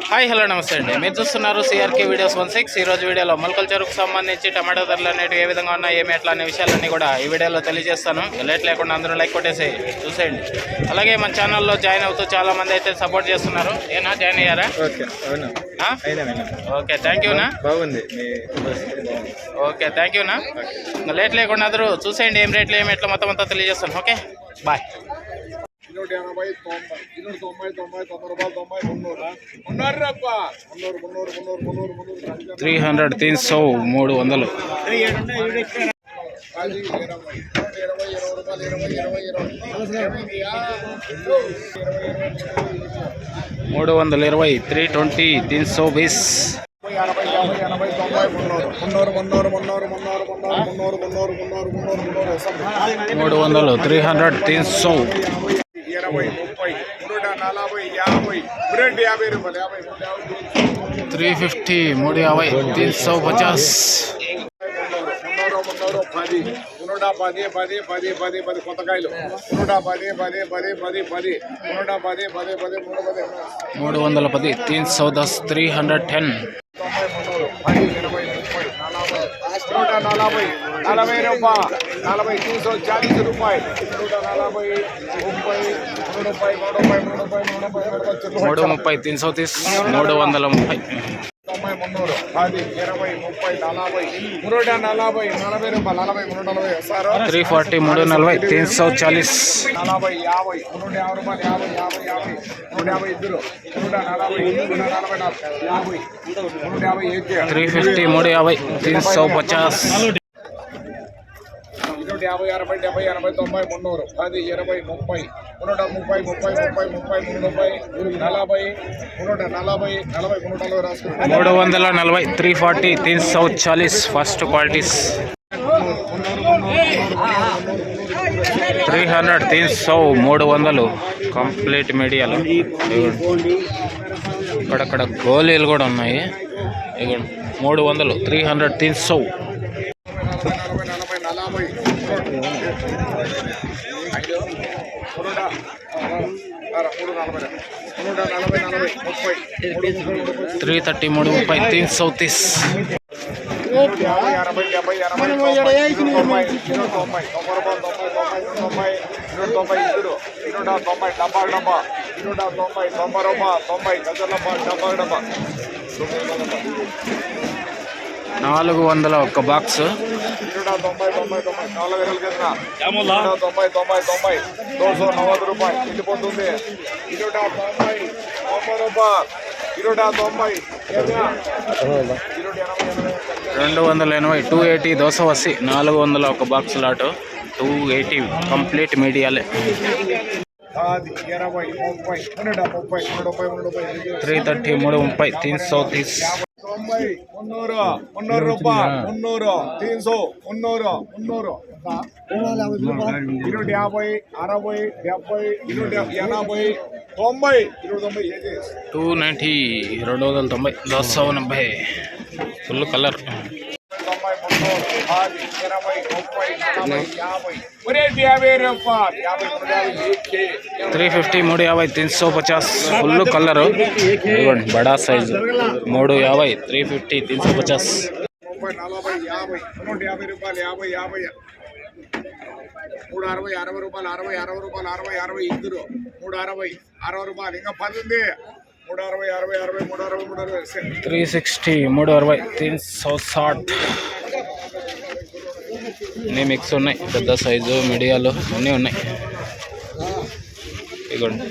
Hi hello నమస్తే అండి. మీరు చూస్తున్నారు సిఆర్కే వీడియోస్ 16. ఈరోజు వీడియోలో మొలకల చెరుకు సంబంధించి టమాటో ధరలు అనేవి ఏ విధంగా ఉన్నాయి, ఏమి ఎట్లా అనే విషయాలన్నీ కూడా ఈ వీడియోలో తెలియజేస్తాను. లేట్ లేకుండా అందరూ లైక్ కొట్టేసి చూసేయండి. అలాగే మన ఛానల్లో జాయిన్ అవుతూ చాలా మంది అయితే సపోర్ట్ చేస్తున్నారు. ఏనా జాయిన్ అయ్యారా? ఓకే థ్యాంక్ యూనా. బాగుంది. Okay thank యూనా. లేట్ లేకుండా అందరూ చూసేయండి. ఏం రేట్లు ఏమి ఎట్లా మొత్తం అంతా తెలియజేస్తాను. Okay bye. 300 300 320 320 320 350 350 కొత్తకాయలు 310 310 ఫస్ట్ క్వాలిటీస్ 300 300 కంప్లీట్ మీడియాలో ఇక్కడక్కడ గోళీలు కూడా ఉన్నాయి. 300 300 300 330 330 400 ఒక బాక్స్ 280 280 దోశ వసి 400 ఒక బాక్స్ లాటు 280 కంప్లీట్ మీడియాలే 330 330 290 290 ఫుల్ కలర్ 350 350 ఫుల్ కలర్ బడా సైజు 350 350 350 360 360 అన్నీ మిక్స్ ఉన్నాయి. పెద్ద సైజు మీడియాలు అన్నీ ఉన్నాయి. ఇదిగోండి.